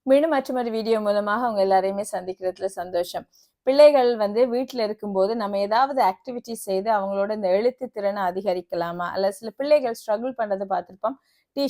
மீண்டும் மற்றொரு வீடியோ மூலமாக அவங்க எல்லாரையுமே சந்திக்கிறதுல சந்தோஷம். பிள்ளைகள் வீட்ல இருக்கும்போது நம்ம ஏதாவது ஆக்டிவிட்டிஸ் செய்து அவங்களோட இந்த எழுத்து திறனை அதிகரிக்கலாமா? அல்ல சில பிள்ளைகள் ஸ்ட்ரகிள் பண்றத பார்த்திருப்போம்.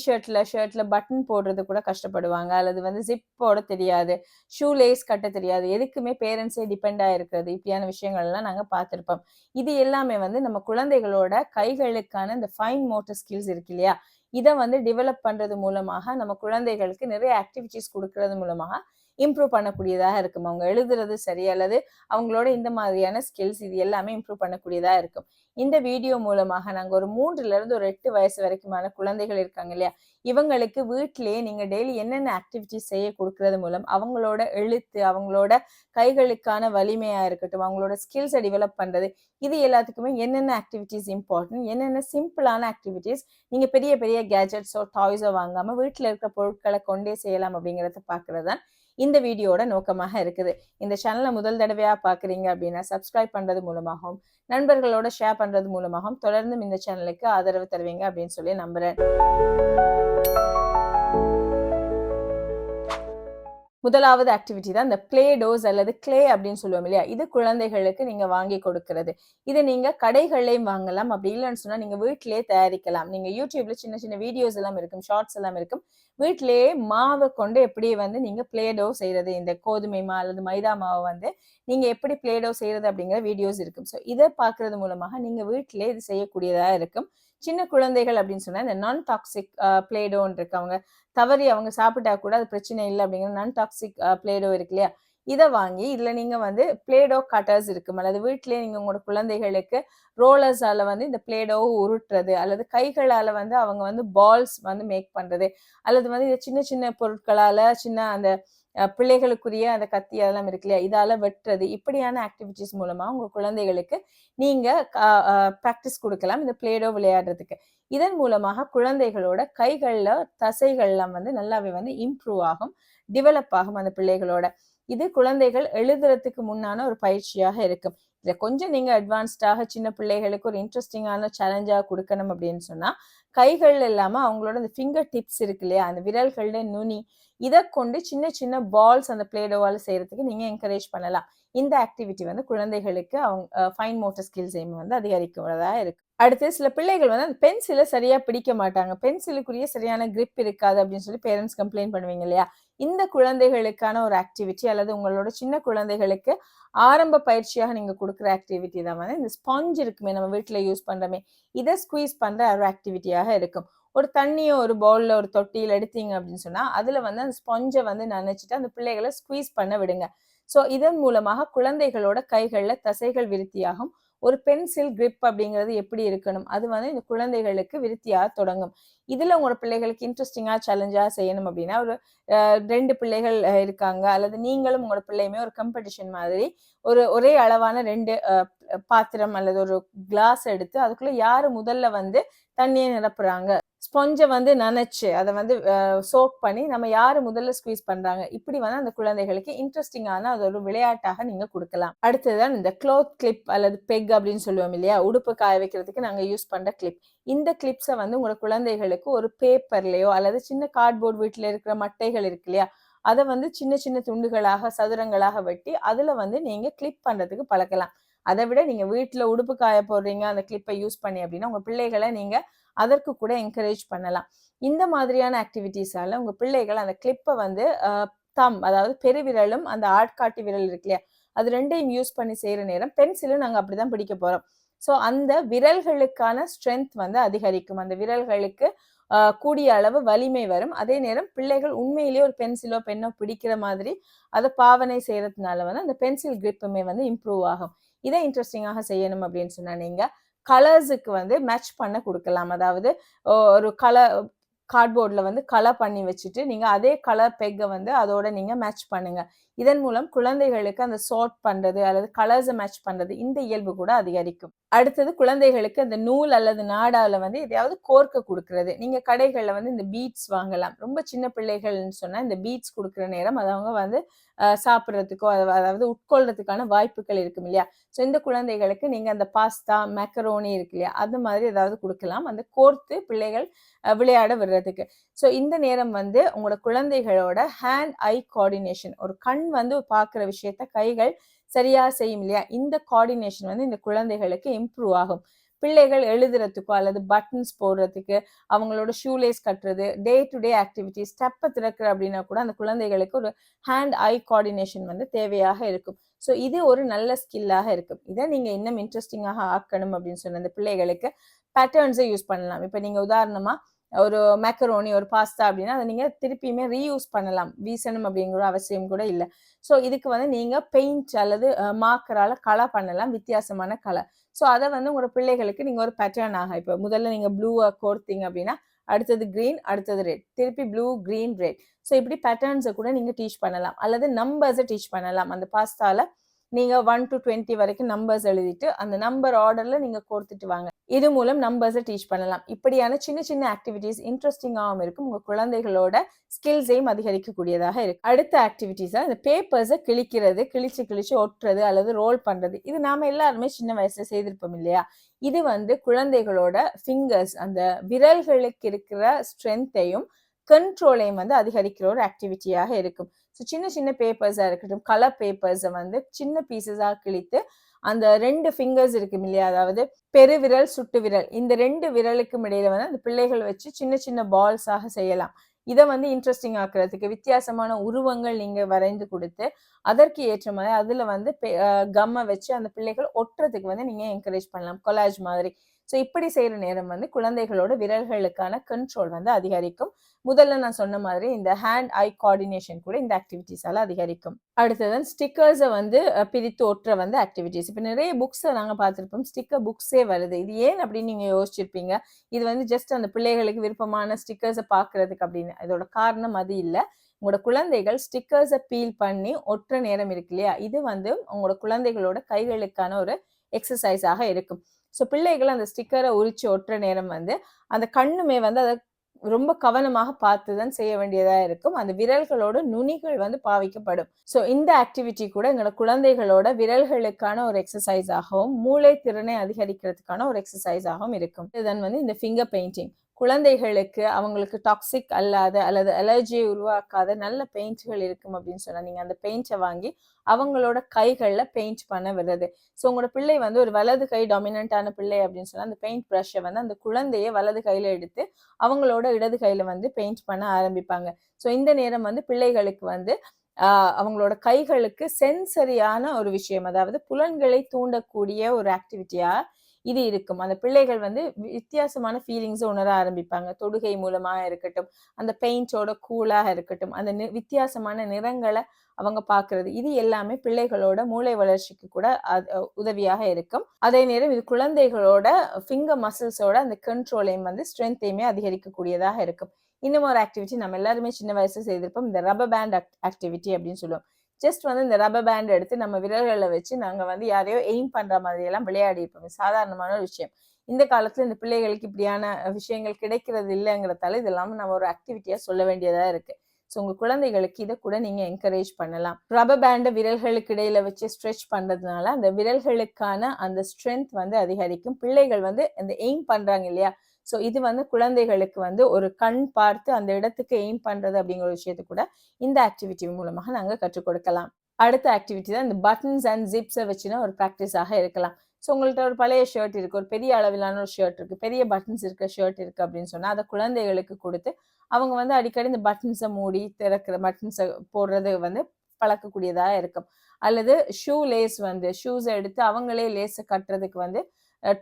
ஷர்ட்ல பட்டன் போடுறது கூட கஷ்டப்படுவாங்க. அல்லது ஜிப் போட தெரியாது. ஷூ லேஸ் கட்ட தெரியாது. எதுக்குமே பேரண்ட்ஸே டிபெண்டா இருக்கிறது. இப்படியான விஷயங்கள்லாம் நாங்க பார்த்திருப்போம். இது எல்லாமே நம்ம குழந்தைகளோட கைகளுக்கான இந்த ஃபைன் மோட்டார் ஸ்கில்ஸ் இருக்கு இல்லையா? இதை டெவலப் பண்றது மூலமாக நம்ம குழந்தைகளுக்கு நிறைய ஆக்டிவிட்டிஸ் கொடுக்கறது மூலமாக இம்ப்ரூவ் பண்ணக்கூடியதாக இருக்கும். அவங்க எழுதுறது சரி அல்லது அவங்களோட இந்த மாதிரியான ஸ்கில்ஸ் இது எல்லாமே இம்ப்ரூவ் பண்ணக்கூடியதாக இருக்கும். இந்த வீடியோ மூலமாக நாங்க ஒரு 3ல இருந்து ஒரு 8 வயசு வரைக்குமான குழந்தைகள் இருக்காங்க இல்லையா, இவங்களுக்கு வீட்டிலேயே நீங்க டெய்லி என்னென்ன ஆக்டிவிட்டிஸ் செய்ய கொடுக்கறது மூலம் அவங்களோட எழுத்து, அவங்களோட கைகளுக்கான வலிமையா இருக்கட்டும், அவங்களோட ஸ்கில்ஸை டெவலப் பண்றது, இது எல்லாத்துக்குமே என்னென்ன ஆக்டிவிட்டிஸ் இம்பார்ட்டன்ட், என்னென்ன சிம்பிளான ஆக்டிவிட்டிஸ் நீங்க பெரிய பெரிய கேஜெட்ஸோ டாய்ஸோ வாங்காம வீட்டில் இருக்கிற பொருட்களை கொண்டே செய்யலாம் அப்படிங்கிறத பார்க்கறது தான் இந்த வீடியோட நோக்கமாக இருக்குது. இந்த சேனலை முதல் தடவையா பாக்குறீங்க அப்படின்னா சப்ஸ்கிரைப் பண்றது மூலமாகவும் நண்பர்களோட ஷேர் பண்றது மூலமாகவும் தொடர்ந்து இந்த சேனலுக்கு ஆதரவு தருவீங்க அப்படின்னு சொல்லி நம்புறேன். முதலாவது ஆக்டிவிட்டி தான் இந்த பிளே டோஸ் அல்லது கிளே அப்படின்னு சொல்லுவோம் இல்லையா, இது குழந்தைகளுக்கு நீங்க வாங்கி கொடுக்கறது. இதை நீங்க கடைகள்லையும் வாங்கலாம், அப்படி இல்லைன்னு சொன்னா நீங்க வீட்டிலேயே தயாரிக்கலாம். நீங்க யூடியூப்ல சின்ன சின்ன வீடியோஸ் எல்லாம் இருக்கும், ஷார்ட்ஸ் எல்லாம் இருக்கும். வீட்டிலேயே மாவை கொண்டு எப்படி நீங்க பிளே டோ செய்யறது, இந்த கோதுமை மாவு அல்லது மைதா மாவை நீங்க எப்படி பிளே டோ செய்யறது அப்படிங்கிற வீடியோஸ் இருக்கும். ஸோ இதை பார்க்கறது மூலமாக நீங்க வீட்டிலேயே இது செய்யக்கூடியதா இருக்கும். சின்ன குழந்தைகள் அப்படின்னு சொன்னா இந்த நான் டாக்ஸிக் பிளேடோன்னு இருக்கு, அவங்க தவறி அவங்க சாப்பிட்டா கூட அது பிரச்சனை இல்லை அப்படிங்கிற நான் டாக்ஸிக் பிளேடோ இருக்கு இல்லையா, இதை வாங்கி இதுல நீங்க பிளேடோ கட்டர்ஸ் இருக்கும், அல்லது வீட்டிலேயே நீங்க உங்களோட குழந்தைகளுக்கு ரோலர்ஸால இந்த பிளேடோ உருட்டுறது, அல்லது கைகளால அவங்க பால்ஸ் மேக் பண்றது, அல்லது இது சின்ன சின்ன பொருட்களால சின்ன அந்த பிள்ளைகளுக்குரிய அந்த கத்தி அதெல்லாம் இருக்கு இல்லையா, இதால வெட்டுறது, இப்படியான ஆக்டிவிட்டிஸ் மூலமா உங்க குழந்தைகளுக்கு நீங்க ப்ராக்டிஸ் கொடுக்கலாம் இந்த பிளேடோ விளையாடுறதுக்கு. இதன் மூலமாக குழந்தைகளோட கைகள்ல தசைகள்லாம் நல்லாவே இம்ப்ரூவ் ஆகும், டெவலப் ஆகும் அந்த பிள்ளைகளோட. இது குழந்தைகள் எழுதுறதுக்கு முன்னான ஒரு பயிற்சியாக இருக்கும். இதை கொஞ்சம் நீங்க அட்வான்ஸ்டாக சின்ன பிள்ளைகளுக்கு ஒரு இன்ட்ரெஸ்டிங்கான சேலஞ்சா கொடுக்கணும் அப்படின்னு சொன்னா கைகள் இல்லாம அவங்களோட அந்த ஃபிங்கர் டிப்ஸ் இருக்கு இல்லையா, அந்த விரல்களோட நுனி, இதை கொண்டு சின்ன சின்ன பால்ஸ் அந்த பிளேடோவால் செய்யறதுக்கு நீங்க என்கரேஜ் பண்ணலாம். இந்த ஆக்டிவிட்டி குழந்தைகளுக்கு அவங்க ஃபைன் மோட்டர் ஸ்கில்ஸையும் அதிகரிக்கிறதா இருக்கு. அடுத்து சில பிள்ளைகள் அந்த பென்சிலை சரியா பிடிக்க மாட்டாங்க, பென்சிலுக்குரிய சரியான கிரிப் இருக்காது அப்படின்னு சொல்லி பேரண்ட்ஸ் கம்ப்ளைண்ட் பண்ணுவீங்க இல்லையா. இந்த குழந்தைகளுக்கான ஒரு ஆக்டிவிட்டி அல்லது உங்களோட சின்ன குழந்தைகளுக்கு ஆரம்ப பயிற்சியாக நீங்க கொடுக்குற ஆக்டிவிட்டி தான் இந்த ஸ்பாஞ்ச் இருக்குமே, நம்ம வீட்டுல யூஸ் பண்றோமே, இதை ஸ்குவீஸ் பண்ற ஒரு ஆக்டிவிட்டியாக இருக்கும். ஒரு தண்ணியோ ஒரு பவுல்ல ஒரு தொட்டியில் எடுத்தீங்க அப்படின்னு சொன்னா அதுல அந்த ஸ்பாஞ்சை நினைச்சிட்டு அந்த பிள்ளைகளை ஸ்குவீஸ் பண்ண விடுங்க. ஸோ இதன் மூலமாக குழந்தைகளோட கைகள்ல தசைகள் விருத்தியாகும். ஒரு பென்சில் கிரிப் அப்படிங்கிறது எப்படி இருக்கணும், அது இந்த குழந்தைகளுக்கு விருத்தியாக தொடங்கும். இதுல உங்களோட பிள்ளைகளுக்கு இன்ட்ரெஸ்டிங்கா சேலஞ்சா செய்யணும் அப்படின்னா ஒரு 2 பிள்ளைகள் இருக்காங்க, அல்லது நீங்களும் உங்களோட பிள்ளையுமே ஒரு காம்படிஷன் மாதிரி ஒரே அளவான 2 பாத்திரம் அல்லது ஒரு கிளாஸ் எடுத்து அதுக்குள்ள யாரு முதல்ல தண்ணியை நிரப்புறாங்க, ஸ்பாஞ்சை நனைச்சு அதை சோக் பண்ணி நம்ம யாரு முதல்ல ஸ்குவீஸ் பண்றாங்க, இப்படி அந்த குழந்தைகளுக்கு இன்ட்ரெஸ்டிங்கான அது ஒரு விளையாட்டாக நீங்க கொடுக்கலாம். அடுத்ததுதான் இந்த க்ளோத் கிளிப் அல்லது பெக் அப்படின்னு சொல்லுவோம் இல்லையா, உடுப்பு காய வைக்கிறதுக்கு நாங்க யூஸ் பண்ற கிளிப். இந்த கிளிப்ஸை உங்களோட குழந்தைகளுக்கு ஒரு பேப்பர்லயோ அல்லது சின்ன கார்ட்போர்ட் வீட்டுல இருக்கிற மட்டைகள் இருக்கு இல்லையா, அதை சின்ன சின்ன துண்டுகளாக சதுரங்களாக வெட்டி அதுல நீங்க கிளிப் பண்றதுக்கு பழக்கலாம். அதை விட நீங்க வீட்டுல உடுப்பு காய போடுறீங்க அந்த கிளிப்பை யூஸ் பண்ணி அப்படின்னா உங்க பிள்ளைகளை நீங்க அதற்கு கூட என்கரேஜ் பண்ணலாம். இந்த மாதிரியான ஆக்டிவிட்டிஸால உங்க பிள்ளைகள் அந்த கிளிப்பை தம் அதாவது பெருவிரலும் அந்த ஆட்காட்டி விரல் இருக்கு இல்லையா, அது ரெண்டையும் யூஸ் பண்ணி செய்யற நேரம் பென்சிலும் நாங்க அப்படிதான் பிடிக்க போறோம். ஸோ அந்த விரல்களுக்கான ஸ்ட்ரென்த் அதிகரிக்கும், அந்த விரல்களுக்கு கூடிய அளவு வலிமை வரும். அதே நேரம் பிள்ளைகள் உண்மையிலேயே ஒரு பென்சிலோ பென்னோ பிடிக்கிற மாதிரி அதை பாவனை செய்யறதுனால அந்த பென்சில் கிரிப்புமே இம்ப்ரூவ் ஆகும். இதை இன்ட்ரெஸ்டிங்காக செய்யணும் அப்படின்னு சொன்னா நீங்க கலர்ஸுக்கு மேட்ச் பண்ண கொடுக்கலாம். அதாவது ஒரு கலர் கார்ட்போர்ட்ல கலர் பண்ணி வச்சுட்டு நீங்க அதே கலர் பெக்கை அதோட நீங்க மேட்ச் பண்ணுங்க. இதன் மூலம் குழந்தைகளுக்கு அந்த சார்ட் பண்றது அல்லது கலர்ஸை மேட்ச் பண்றது இந்த இயல்பு கூட அதிகரிக்கும். அடுத்தது குழந்தைகளுக்கு அந்த நூல் அல்லது நாடால எதையாவது கோர்க்க கொடுக்கறது. நீங்க கடைகள்ல இந்த பீட்ஸ் வாங்கலாம். ரொம்ப சின்ன பிள்ளைகள்னு சொன்னா இந்த பீட்ஸ் கொடுக்குற நேரம் அது அவங்க சாப்பிட்றதுக்கோ அதாவது உட்கொள்றதுக்கான வாய்ப்புகள் இருக்கும் இல்லையா. ஸோ இந்த குழந்தைகளுக்கு நீங்க அந்த பாஸ்தா மேக்கரோனி இருக்கு இல்லையா, அது மாதிரி ஏதாவது கொடுக்கலாம். அந்த கோர்த்து பிள்ளைகள் விளையாட விடுறதுக்கு. ஸோ இந்த நேரம் வந்து உங்களோட குழந்தைகளோட ஹேண்ட் ஐ கோஆர்டினேஷன், ஒரு கண் வந்து பார்க்குற விஷயத்த கைகள் சரியா செய்யும் இல்லையா, இந்த கோஆர்டினேஷன் வந்து இந்த குழந்தைகளுக்கு இம்ப்ரூவ் ஆகும். பிள்ளைகள் எழுதுறதுக்கோ அல்லது பட்டன்ஸ் போடுறதுக்கு, அவங்களோட ஷூலேஸ் கட்டுறது, டே டு டே ஆக்டிவிட்டிஸ், ஸ்டெப்பை திறக்கிற அப்படின்னா கூட அந்த குழந்தைகளுக்கு ஒரு ஹேண்ட் ஐ கோஆர்டினேஷன் வந்து தேவையாக இருக்கும். ஸோ இது ஒரு நல்ல ஸ்கில்லாக இருக்கும். இதை நீங்க இன்னும் இன்ட்ரெஸ்டிங்காக ஆக்கணும் அப்படின்னு சொன்ன அந்த பிள்ளைகளுக்கு பேட்டர்ன்ஸை யூஸ் பண்ணலாம். இப்போ நீங்க உதாரணமா ஒரு மேக்கரோனி, ஒரு பாஸ்தா அப்படின்னா அதை நீங்க திருப்பியுமே ரீயூஸ் பண்ணலாம். வீசணும் அப்படிங்கிற அவசியம் கூட இல்லை. ஸோ இதுக்கு வந்து நீங்க பெயிண்ட் அல்லது மார்க்கரால கலர் பண்ணலாம், வித்தியாசமான கலர். ஸோ அதை வந்து உங்களோட பிள்ளைகளுக்கு நீங்க ஒரு பேட்டர்னாக, இப்போ முதல்ல நீங்க ப்ளூவை கோர்த்தீங்க அப்படின்னா அடுத்தது கிரீன், அடுத்தது ரெட், திருப்பி ப்ளூ, கிரீன், ரெட். ஸோ இப்படி பேட்டர்ன்ஸை கூட நீங்க டீச் பண்ணலாம். அல்லது நம்பர்ஸை டீச் பண்ணலாம். அந்த பாஸ்தால நீங்க 1 to 20 வரைக்கும் நம்பர்ஸ் எழுதிட்டு அந்த நம்பர் ஆர்டர்ல நீங்க கோர்த்துட்டு வாங்க. இது மூலம் நம்பர்ஸை டீச் பண்ணலாம். இப்படியான சின்ன சின்ன ஆக்டிவிட்டிஸ் இன்ட்ரெஸ்டிங்காகவும் இருக்கும், உங்க குழந்தைகளோட ஸ்கில்ஸையும் அதிகரிக்கக்கூடியதாக இருக்கு. அடுத்த ஆக்டிவிட்டிஸா இந்த பேப்பர்ஸை கிழிக்கிறது, கிழிச்சு ஒட்டுறது அல்லது ரோல் பண்றது. இது நாம எல்லாருமே சின்ன வயசுல செய்திருப்போம் இல்லையா. இது வந்து குழந்தைகளோட ஃபிங்கர்ஸ், அந்த விரல்களுக்கு இருக்கிற ஸ்ட்ரென்த்தையும் கண்ட்ரோலையும் வந்து அதிகரிக்கிற ஒரு ஆக்டிவிட்டியாக இருக்கும். ஸோ சின்ன சின்ன பேப்பர்ஸாக இருக்கட்டும், கலர் பேப்பர்ஸை வந்து சின்ன பீசஸாக கிழித்து அந்த 2 ஃபிங்கர்ஸ் இருக்கும் இல்லையா, அதாவது பெருவிரல், சுட்டு விரல், இந்த 2 விரலுக்கும் இடையில வந்து அந்த பிள்ளைகள் வச்சு சின்ன சின்ன பால்ஸாக செய்யலாம். இதை வந்து இன்ட்ரெஸ்டிங் ஆக்குறதுக்கு வித்தியாசமான உருவங்கள் நீங்க வரைந்து கொடுத்து அதற்கு ஏற்ற மாதிரி அதுல வந்து கம்மை வச்சு அந்த பிள்ளைகள் ஒட்டுறதுக்கு வந்து நீங்க என்கரேஜ் பண்ணலாம், கொலாஜ் மாதிரி. ஸோ இப்படி செய்யற நேரம் வந்து குழந்தைகளோட விரல்களுக்கான கண்ட்ரோல் வந்து அதிகரிக்கும். முதல்ல நான் சொன்ன மாதிரி இந்த ஹேண்ட் ஐ கோஆர்டினேஷன் கூட இந்த ஆக்டிவிட்டிஸால அதிகரிக்கும். அடுத்தது ஸ்டிக்கர்ஸை வந்து பிரித்து ஒட்டுற வந்து ஆக்டிவிட்டிஸ். இப்போ நிறைய புக்ஸை நாங்கள் பார்த்துருப்போம், ஸ்டிக்கர் புக்ஸே வருது. இது ஏன் அப்படின்னு நீங்க யோசிச்சிருப்பீங்க. இது வந்து ஜஸ்ட் அந்த பிள்ளைகளுக்கு விருப்பமான ஸ்டிக்கர்ஸை பார்க்கறதுக்கு அப்படின்னு. இதோட காரணம் அது இல்லை. உங்களோட குழந்தைகள் ஸ்டிக்கர்ஸை பீல் பண்ணி ஒட்டுற நேரம் இருக்கு இல்லையா, இது வந்து உங்களோட குழந்தைகளோட கைகளுக்கான ஒரு எக்ஸசைஸாக இருக்கும். ஸோ பிள்ளைகள் அந்த ஸ்டிக்கரை உரிச்சு ஒட்டுற நேரம் வந்து அந்த கண்ணுமே வந்து அதை ரொம்ப கவனமாக பார்த்துதான் செய்ய வேண்டியதா இருக்கும். அந்த விரல்களோட நுனிகள் வந்து பாவிக்கப்படும். ஸோ இந்த ஆக்டிவிட்டி கூட எங்களோட குழந்தைகளோட விரல்களுக்கான ஒரு எக்ஸசைஸாகவும் மூளை திறனை அதிகரிக்கிறதுக்கான ஒரு எக்ஸசைஸாகவும் இருக்கும். இதுதான் வந்து இந்த ஃபிங்கர் பெயிண்டிங். குழந்தைகளுக்கு அவங்களுக்கு டாக்ஸிக் அல்லாத அல்லது அலர்ஜியை உருவாக்காத நல்ல பெயிண்ட்கள் இருக்கும் அப்படின்னு சொன்னா நீங்க அந்த பெயிண்ட்டை வாங்கி அவங்களோட கைகள்ல பெயிண்ட் பண்ண விடுறது. ஸோ உங்களோட பிள்ளை வந்து ஒரு வலது கை டாமினண்டான பிள்ளை அப்படின்னு சொன்னா அந்த பெயிண்ட் ப்ரஷை வந்து அந்த குழந்தைய வலது கையில எடுத்து அவங்களோட இடது கையில வந்து பெயிண்ட் பண்ண ஆரம்பிப்பாங்க. ஸோ இந்த நேரம் வந்து பிள்ளைகளுக்கு வந்து அவங்களோட கைகளுக்கு சென்சரியான ஒரு விஷயம், அதாவது புலன்களை தூண்டக்கூடிய ஒரு ஆக்டிவிட்டியா இது இருக்கும். அந்த பிள்ளைகள் வந்து வித்தியாசமான ஃபீலிங்ஸை உணர ஆரம்பிப்பாங்க. தொடுகை மூலமாக இருக்கட்டும், அந்த பெயிண்டோட கூலாக இருக்கட்டும், அந்த வித்தியாசமான நிறங்களை அவங்க பார்க்கறது, இது எல்லாமே பிள்ளைகளோட மூளை வளர்ச்சிக்கு கூட உதவியாக இருக்கும். அதே நேரம் இது குழந்தைகளோட ஃபிங்கர் மசில்ஸோட அந்த கண்ட்ரோலையும் வந்து ஸ்ட்ரென்த்தையுமே அதிகரிக்கக்கூடியதாக இருக்கும். இன்னும் ஒரு ஆக்டிவிட்டி நம்ம எல்லாருமே சின்ன வயசுல செய்திருப்போம், இந்த ரப்பர் பேண்ட் ஆக்டிவிட்டி அப்படின்னு சொல்லுவோம். ஜஸ்ட் வந்து இந்த ரப்பர் பேண்ட் எடுத்து நம்ம விரல்களை வச்சு நாங்க வந்து யாரையோ எய்ம் பண்ற மாதிரி எல்லாம் விளையாடி இருப்போம். சாதாரணமான ஒரு விஷயம். இந்த காலத்துல இந்த பிள்ளைகளுக்கு இப்படியான விஷயங்கள் கிடைக்கிறது இல்லைங்கிறதால இதெல்லாம் நம்ம ஒரு ஆக்டிவிட்டியா சொல்ல வேண்டியதா இருக்கு. ஸோ உங்க குழந்தைகளுக்கு இதை கூட நீங்க என்கரேஜ் பண்ணலாம். ரப்பர் பேண்டை விரல்களுக்கு இடையில வச்சு ஸ்ட்ரெச் பண்றதுனால அந்த விரல்களுக்கான அந்த ஸ்ட்ரென்த் வந்து அதிகரிக்கும். பிள்ளைகள் வந்து இந்த எய்ம் பண்றாங்க இல்லையா, ஸோ இது வந்து குழந்தைகளுக்கு வந்து ஒரு கண் பார்த்து அந்த இடத்துக்கு எய்ம் பண்றது அப்படிங்கிற ஒரு விஷயத்தை கூட இந்த ஆக்டிவிட்டி மூலமாக நாங்கள் கற்றுக் கொடுக்கலாம். அடுத்த ஆக்டிவிட்டி தான் இந்த பட்டன்ஸ் அண்ட் ஜிப்ஸை வச்சுன்னா ஒரு ப்ராக்டிஸாக இருக்கலாம். ஸோ உங்கள்கிட்ட ஒரு பழைய ஷர்ட் இருக்கு, ஒரு பெரிய அளவிலான ஒரு ஷர்ட் இருக்கு, பெரிய பட்டன்ஸ் இருக்க ஷர்ட் இருக்கு அப்படின்னு சொன்னா அதை குழந்தைகளுக்கு கொடுத்து அவங்க வந்து அடிக்கடி இந்த பட்டன்ஸை மூடி திறக்கிற பட்டன்ஸை போடுறது வந்து பழக்கக்கூடியதாக இருக்கும். அல்லது ஷூ லேஸ் வந்து ஷூஸை எடுத்து அவங்களே லேஸை கட்டுறதுக்கு வந்து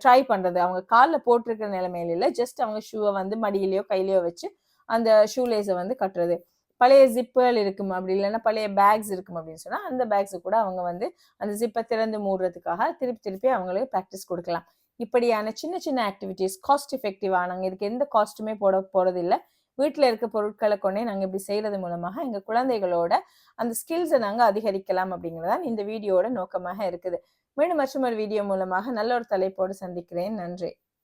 ட்ரை பண்றது. அவங்க காலில் போட்டிருக்கிற நிலைமையில இல்லை, ஜஸ்ட் அவங்க ஷூவை வந்து மடியிலையோ கையிலையோ வச்சு அந்த ஷூ லேஸை வந்து கட்டுறது. பழைய ஜிப்புகள் இருக்கும், அப்படி இல்லைன்னா பழைய பேக்ஸ் இருக்கும் அப்படின்னு சொன்னா அந்த பேக்ஸை கூட அவங்க வந்து அந்த ஜிப்பை திறந்து மூடுறதுக்காக திருப்பி அவங்களுக்கு ப்ராக்டிஸ் கொடுக்கலாம். இப்படியான சின்ன சின்ன ஆக்டிவிட்டிஸ் காஸ்ட் எஃபெக்டிவா, நாங்கள் இதுக்கு எந்த காஸ்ட்டுமே போறது இல்லை, வீட்டில் இருக்க பொருட்களை கொண்டே நாங்கள் இப்படி செய்யறது மூலமாக எங்கள் குழந்தைகளோட அந்த ஸ்கில்ஸை நாங்கள் அதிகரிக்கலாம் அப்படிங்கிறதான் இந்த வீடியோட நோக்கமாக இருக்குது. மீண்டும் மற்றொரு வீடியோ மூலமாக நல்ல ஒரு தலைப்போடு சந்திக்கிறேன். நன்றி.